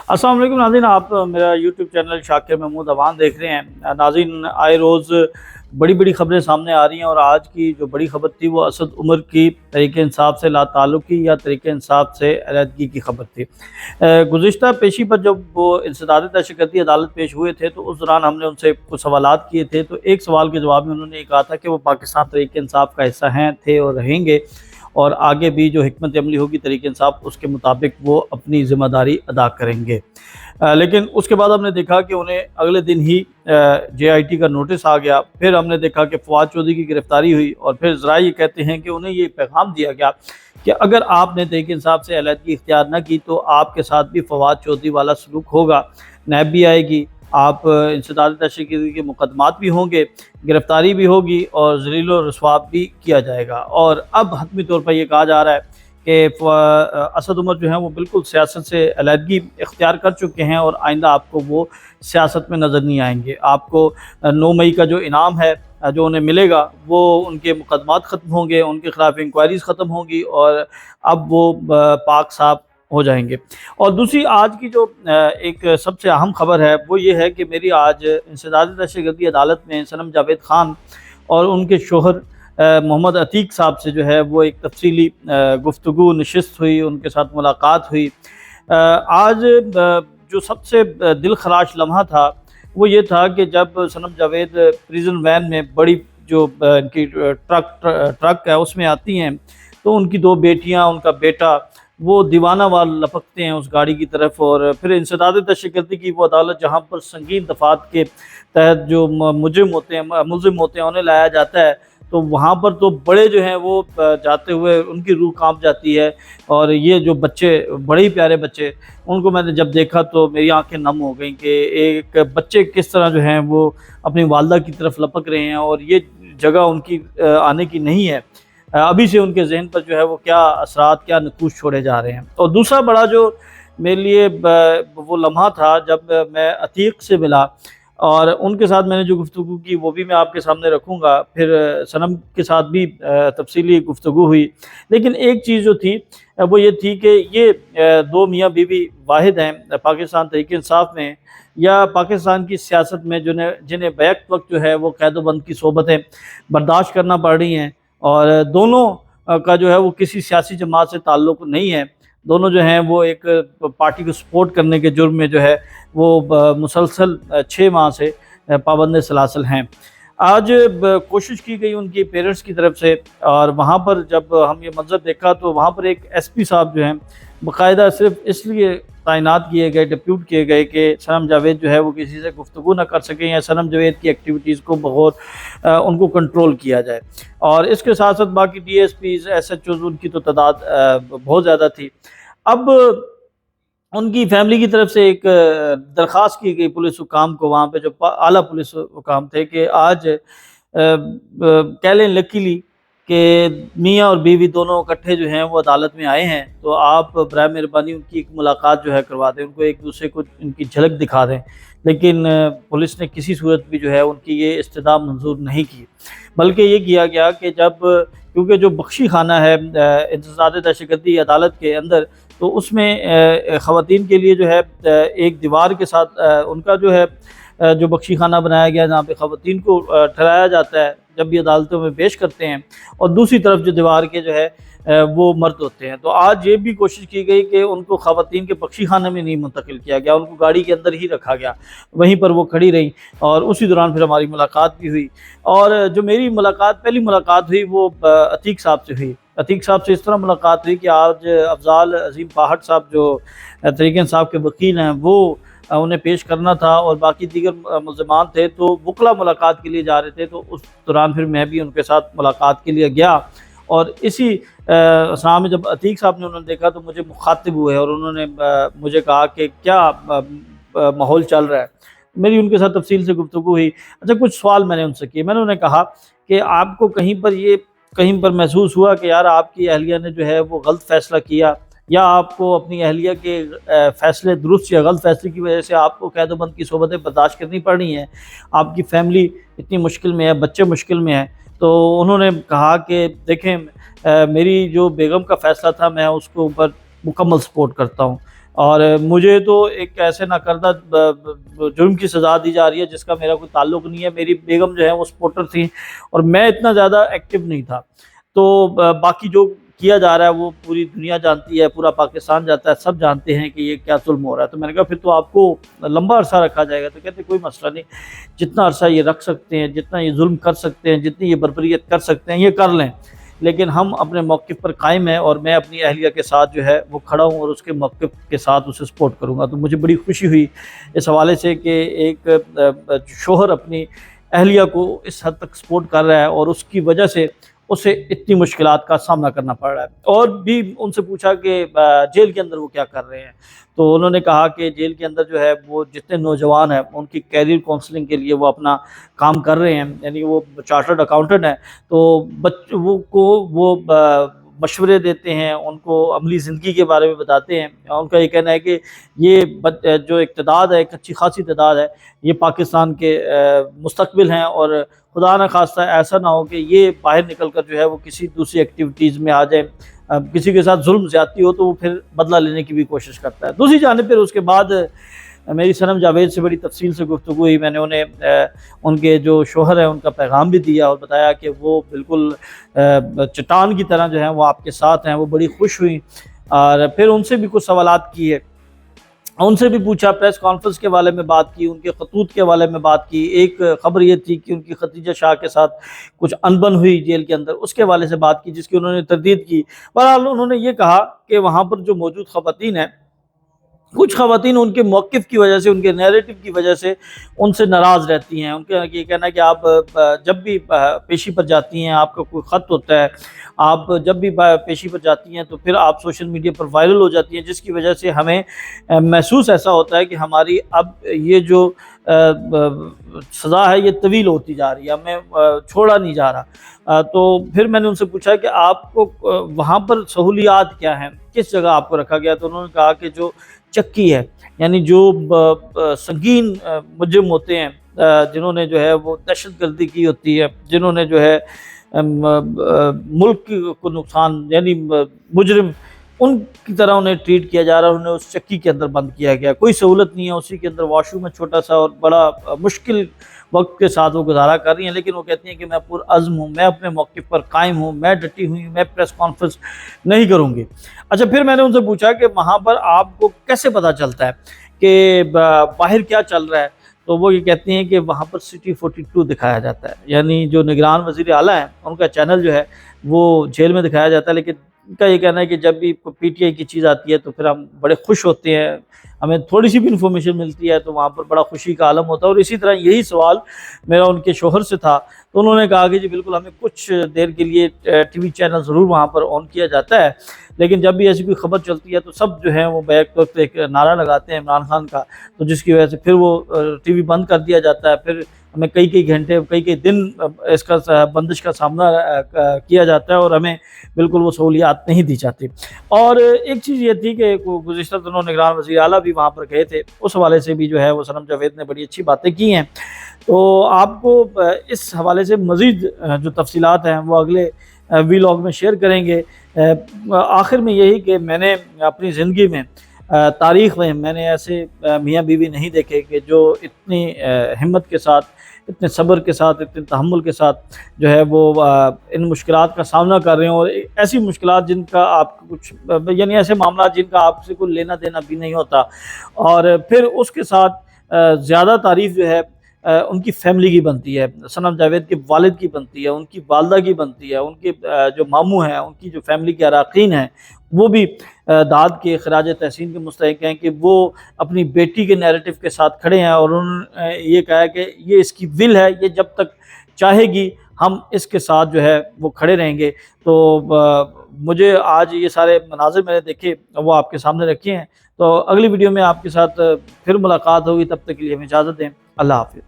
अस्सलाम वालेकुम नाज़रीन, आप मेरा यूट्यूब चैनल शाकिर महमूद अवान देख रहे हैं। नाज़रीन, आए रोज़ बड़ी बड़ी ख़बरें सामने आ रही हैं और आज की जो बड़ी ख़बर थी वो असद उमर की तरीक़े इंसाफ से लाताल्लुक़ी या तरीक़े इंसाफ से अलहदगी की ख़बर थी। गुज़िश्ता पेशी पर जब वो इंसदाद दहशतगर्दी अदालत पेश हुए थे तो उस दौरान हमने उनसे कुछ सवालात किए थे। तो एक सवाल के जवाब में उन्होंने ये कहा था कि वो पाकिस्तान तरीक़े इंसाफ का हिस्सा हैं, थे और रहेंगे, और आगे भी जो हिकमत अमली होगी तरीक़े इंसाफ उसके मुताबिक वो अपनी ज़िम्मेदारी अदा करेंगे। लेकिन उसके बाद हमने देखा कि उन्हें अगले दिन ही JIT का नोटिस आ गया। फिर हमने देखा कि फवाद चौधरी की गिरफ़्तारी हुई और फिर ज़रा ये कहते हैं कि उन्हें ये पैगाम दिया गया कि अगर आपने तरीक़े इंसाफ से अलहदगी इख्तियार न की तो आपके साथ भी फवाद चौधरी वाला सलूक होगा, नैब भी आएगी, आप इंसदाद दहशतगर्दी के मुकदमात भी होंगे, गिरफ़्तारी भी होगी और ज़लील व रुसवा भी किया जाएगा। और अब हतमी तौर पर यह कहा जा रहा है कि असद उमर जो हैं वो बिल्कुल सियासत से अलहदगी इख्तियार कर चुके हैं और आइंदा आपको वो सियासत में नज़र नहीं आएंगे। आपको 9 मई का जो इनाम है जो उन्हें मिलेगा वो उनके मुकदमात ख़त्म होंगे, उनके ख़िलाफ़ इंक्वायरीज़ ख़त्म होंगी और अब वो पाक साफ़ हो जाएंगे। और दूसरी आज की जो एक सबसे अहम खबर है वो ये है कि मेरी आज इंसदाद दहशतगर्दी अदालत में सनम जावेद ख़ान और उनके शोहर मोहम्मद अतीक साहब से जो है वो एक तफसीली गुफ्तगू नशिस्त हुई, उनके साथ मुलाकात हुई। आज जो सबसे दिल खराश लम्हा था वो ये था कि जब सनम जावेद प्रिजन वैन में बड़ी जो इनकी ट्रक है उसमें आती हैं तो उनकी 2 बेटियां, उनका बेटा वो दीवाना वाल लपकते हैं उस गाड़ी की तरफ। और फिर इंसदाद दहशतगर्दी की वो अदालत जहाँ पर संगीन दफात के तहत जो मुलजिम होते हैं उन्हें लाया जाता है तो वहाँ पर तो बड़े जो हैं वो जाते हुए उनकी रूह कांप जाती है। और ये जो बच्चे, बड़े ही प्यारे बच्चे, उनको मैंने जब देखा तो मेरी आंखें नम हो गई कि एक बच्चे किस तरह जो हैं वो अपनी वालदा की तरफ लपक रहे हैं और ये जगह उनकी आने की नहीं है। अभी से उनके जहन पर जो है वो क्या असरात, क्या नकूश छोड़े जा रहे हैं। और दूसरा बड़ा जो मेरे लिए वो लम्हा था जब मैं अतीक से मिला और उनके साथ मैंने जो गुफ्तगू की वो भी मैं आपके सामने रखूँगा। फिर सनम के साथ भी तफसीली गुफ्तगू हुई। लेकिन एक चीज़ जो थी वो ये थी कि ये 2 मियाँ बीवी वाहिद हैं पाकिस्तान तहरीक इंसाफ में या पाकिस्तान की सियासत में जिन्हें बैक वक्त जो है वो कैदोबंद की सोबतें बर्दाश्त करना पड़ रही हैं। और दोनों का जो है वो किसी सियासी जमात से ताल्लुक़ नहीं है। दोनों जो हैं वो एक पार्टी को सपोर्ट करने के जुर्म में जो है वो मुसलसल 6 माह से पाबंद सलासल हैं। आज कोशिश की गई उनकी पेरेंट्स की तरफ से और वहाँ पर जब हम ये मंज़र देखा तो वहाँ पर एक SP साहब जो हैं बाकायदा सिर्फ इसलिए तैनात किए गए, डिप्यूट किए गए कि सनम जावेद जो है वो किसी से गुफ्तगू ना कर सकें या सनम जावेद की एक्टिविटीज़ को बगौर उनको कंट्रोल किया जाए। और इसके साथ साथ बाकी DSPs, SHOs उनकी तो तादाद बहुत ज़्यादा थी। अब उनकी फैमिली की तरफ से एक दरख्वास्त की गई पुलिस हुकाम को, वहाँ पे जो आला पुलिस हुकाम थे, कि आज कह लें लकीली कि मियाँ और बीवी दोनों इकट्ठे जो हैं वो अदालत में आए हैं तो आप बराए मेहरबानी उनकी एक मुलाकात जो है करवा दें, उनको एक दूसरे को उनकी झलक दिखा दें। लेकिन पुलिस ने किसी सूरत भी जो है उनकी ये इस्तदा मंजूर नहीं की, बल्कि ये किया गया कि जब क्योंकि जो बख्शी खाना है इंसदाद दहशतगर्दी अदालत के अंदर तो उसमें ख़वातीन के लिए जो है एक दीवार के साथ उनका जो है जो बख्शी खाना बनाया गया जहाँ पे ख़वातीन को ठहराया जाता है जब भी अदालतों में पेश करते हैं, और दूसरी तरफ जो दीवार के जो है वो मर्द होते हैं। तो आज ये भी कोशिश की गई कि उनको ख़वातीन के बख्शी खाने में नहीं मुंतकिल किया गया, उनको गाड़ी के अंदर ही रखा गया, वहीं पर वो खड़ी रही और उसी दौरान फिर हमारी मुलाकात भी हुई। और जो मेरी पहली मुलाकात हुई वो अतीक साहब से हुई। अतीक साहब से इस तरह मुलाकात हुई कि आज अफजाल अजीम पाहट साहब जो तहरीक इंसाफ के वकील हैं वो उन्हें पेश करना था और बाकी दीगर मुल्ज़िमान थे तो वकला मुलाकात के लिए जा रहे थे। तो उस दौरान फिर मैं भी उनके साथ मुलाकात के लिए गया और इसी असना में जब अतीक साहब ने उन्होंने देखा तो मुझे मुखातिब हुए और उन्होंने मुझे कहा कि क्या माहौल चल रहा है। मेरी उनके साथ तफसील से गुफ्तगू हुई। अच्छा, कुछ सवाल मैंने उनसे किए। मैंने उन्हें कहा कि आपको कहीं पर महसूस हुआ कि यार आपकी अहलिया ने जो है वो गलत फ़ैसला किया, या आपको अपनी अहलिया के फ़ैसले दुरुस्त या गलत फ़ैसले की वजह से आपको कैदोबंद की सोबतें बर्दाश्त करनी पड़ रही हैं, आपकी फ़ैमिली इतनी मुश्किल में है, बच्चे मुश्किल में हैं। तो उन्होंने कहा कि देखें मेरी जो बेगम का फ़ैसला था मैं उसके ऊपर मुकम्मल सपोर्ट करता हूँ। اور مجھے تو ایک ایسے ناکردہ جرم کی سزا دی جا رہی ہے جس کا میرا کوئی تعلق نہیں ہے. میری بیگم جو ہے وہ سپورٹر تھی اور میں اتنا زیادہ ایکٹیو نہیں تھا. تو باقی جو کیا جا رہا ہے وہ پوری دنیا جانتی ہے, پورا پاکستان جانتا ہے, سب جانتے ہیں کہ یہ کیا ظلم ہو رہا ہے. تو میں نے کہا پھر تو آپ کو لمبا عرصہ رکھا جائے گا. تو کہتے کوئی مسئلہ نہیں, جتنا عرصہ یہ رکھ سکتے ہیں, جتنا یہ ظلم کر سکتے ہیں, جتنی یہ بربریت کر سکتے ہیں یہ کر لیں, لیکن ہم اپنے موقف پر قائم ہیں اور میں اپنی اہلیہ کے ساتھ جو ہے وہ کھڑا ہوں اور اس کے موقف کے ساتھ اسے سپورٹ کروں گا. تو مجھے بڑی خوشی ہوئی اس حوالے سے کہ ایک شوہر اپنی اہلیہ کو اس حد تک سپورٹ کر رہا ہے اور اس کی وجہ سے اسے اتنی مشکلات کا سامنا کرنا پڑ رہا ہے. اور بھی ان سے پوچھا کہ جیل کے اندر وہ کیا کر رہے ہیں, تو انہوں نے کہا کہ جیل کے اندر جو ہے وہ جتنے نوجوان ہیں ان کی کیریئر کونسلنگ کے لیے وہ اپنا کام کر رہے ہیں. یعنی وہ چارٹرڈ اکاؤنٹنٹ ہیں, تو بچوں کو وہ مشورے دیتے ہیں, ان کو عملی زندگی کے بارے میں بتاتے ہیں. ان کا یہ کہنا ہے کہ یہ جو اقتدار ہے, ایک اچھی خاصی تعداد ہے, یہ پاکستان کے مستقبل ہیں, اور خدا نہ خواستہ ایسا نہ ہو کہ یہ باہر نکل کر جو ہے وہ کسی دوسری ایکٹیویٹیز میں آ جائے, کسی کے ساتھ ظلم زیادتی ہو تو وہ پھر بدلہ لینے کی بھی کوشش کرتا ہے. دوسری جانب پھر اس کے بعد میری صنم جاوید سے بڑی تفصیل سے گفتگو ہوئی. میں نے انہیں ان کے جو شوہر ہیں ان کا پیغام بھی دیا اور بتایا کہ وہ بالکل چٹان کی طرح جو ہیں وہ آپ کے ساتھ ہیں. وہ بڑی خوش ہوئی اور پھر ان سے بھی کچھ سوالات کیے, ان سے بھی پوچھا, پریس کانفرنس کے حوالے میں بات کی, ان کے خطوط کے حوالے میں بات کی. ایک خبر یہ تھی کہ ان کی ختیجہ شاہ کے ساتھ کچھ انبن ہوئی جیل کے اندر, اس کے حوالے سے بات کی جس کی انہوں نے تردید کی. بہرحال انہوں نے یہ کہا کہ وہاں پر جو موجود خواتین ہیں, کچھ خواتین ان کے موقف کی وجہ سے, ان کے نیریٹو کی وجہ سے ان سے ناراض رہتی ہیں. ان کا یہ کہنا ہے کہ آپ جب بھی پیشی پر جاتی ہیں, آپ کا کوئی خط ہوتا ہے, آپ جب بھی پیشی پر جاتی ہیں تو پھر آپ سوشل میڈیا پر وائرل ہو جاتی ہیں, جس کی وجہ سے ہمیں محسوس ایسا ہوتا ہے کہ ہماری اب یہ جو سزا ہے یہ طویل ہوتی جا رہی ہے, ہمیں چھوڑا نہیں جا رہا. تو پھر میں نے ان سے پوچھا کہ آپ کو وہاں پر سہولیات کیا ہیں, کس جگہ آپ کو رکھا گیا. تو انہوں نے کہا کہ جو چکی ہے, یعنی جو سنگین مجرم ہوتے ہیں, جنہوں نے جو ہے وہ دہشت گردی کی ہوتی ہے, جنہوں نے جو ہے ملک کو نقصان, یعنی مجرم, ان کی طرح انہیں ٹریٹ کیا جا رہا ہے. انہیں اس چکی کے اندر بند کیا گیا, کوئی سہولت نہیں ہے, اسی کے اندر واش روم ہے چھوٹا سا, اور بڑا مشکل وقت کے ساتھ وہ گزارا کر رہی ہیں. لیکن وہ کہتی ہیں کہ میں پرعزم ہوں, میں اپنے موقف پر قائم ہوں, میں ڈٹی ہوئی ہوں, میں پریس کانفرنس نہیں کروں گی. اچھا, پھر میں نے ان سے پوچھا کہ وہاں پر آپ کو کیسے پتہ چلتا ہے کہ باہر کیا چل رہا ہے. تو وہ یہ کہتی ہیں کہ وہاں پر سٹی 42 دکھایا جاتا ہے, یعنی جو نگران وزیر اعلیٰ ہیں ان کا چینل جو ہے وہ جیل میں دکھایا جاتا ہے. لیکن ان کا یہ کہنا ہے کہ جب بھی پی ٹی آئی کی چیز آتی ہے تو پھر ہم بڑے خوش ہوتے ہیں, ہمیں تھوڑی سی بھی انفارمیشن ملتی ہے تو وہاں پر بڑا خوشی کا عالم ہوتا ہے. اور اسی طرح یہی سوال میرا ان کے شوہر سے تھا, تو انہوں نے کہا کہ جی بالکل, ہمیں کچھ دیر کے لیے ٹی وی چینل ضرور وہاں پر آن کیا جاتا ہے, لیکن جب بھی ایسی کوئی خبر چلتی ہے تو سب جو ہیں وہ بیک وقت ایک نعرہ لگاتے ہیں عمران خان کا, تو جس کی وجہ سے پھر وہ ٹی وی بند کر دیا جاتا ہے. پھر ہمیں کئی گھنٹے, کئی دن اس کا بندش کا سامنا کیا جاتا ہے اور ہمیں بالکل وہ سہولیات نہیں دی جاتی. اور ایک چیز یہ تھی کہ گزشتہ دنوں نگران وزیر اعلیٰ بھی وہاں پر گئے تھے, اس حوالے سے بھی جو ہے وہ صنم جاوید نے بڑی اچھی باتیں کی ہیں. تو آپ کو اس حوالے سے مزید جو تفصیلات ہیں وہ اگلے ویلاگ میں شیئر کریں گے. آخر میں یہی کہ میں نے اپنی زندگی میں, تاریخ میں نے ایسے میاں بیوی نہیں دیکھے کہ جو اتنی ہمت کے ساتھ, اتنے صبر کے ساتھ, اتنے تحمل کے ساتھ جو ہے وہ ان مشکلات کا سامنا کر رہے ہیں. اور ایسی مشکلات جن کا آپ کو کچھ, یعنی ایسے معاملات جن کا آپ سے کوئی لینا دینا بھی نہیں ہوتا, اور پھر اس کے ساتھ زیادہ تعریف جو ہے ان کی فیملی کی بنتی ہے, صنم جاوید کے والد کی بنتی ہے, ان کی والدہ کی بنتی ہے, ان کے جو ماموں ہیں, ان کی جو فیملی کے اراکین ہیں وہ بھی داد کے خراج تحسین کے مستحق ہیں کہ وہ اپنی بیٹی کے نیریٹو کے ساتھ کھڑے ہیں. اور انہوں نے یہ کہا ہے کہ یہ اس کی ول ہے, یہ جب تک چاہے گی ہم اس کے ساتھ جو ہے وہ کھڑے رہیں گے. تو مجھے آج یہ سارے مناظر میں نے دیکھے وہ آپ کے سامنے رکھے ہیں. تو اگلی ویڈیو میں آپ کے ساتھ پھر ملاقات ہوگی, تب تک کے لیے ہمیں اجازت دیں. اللہ حافظ.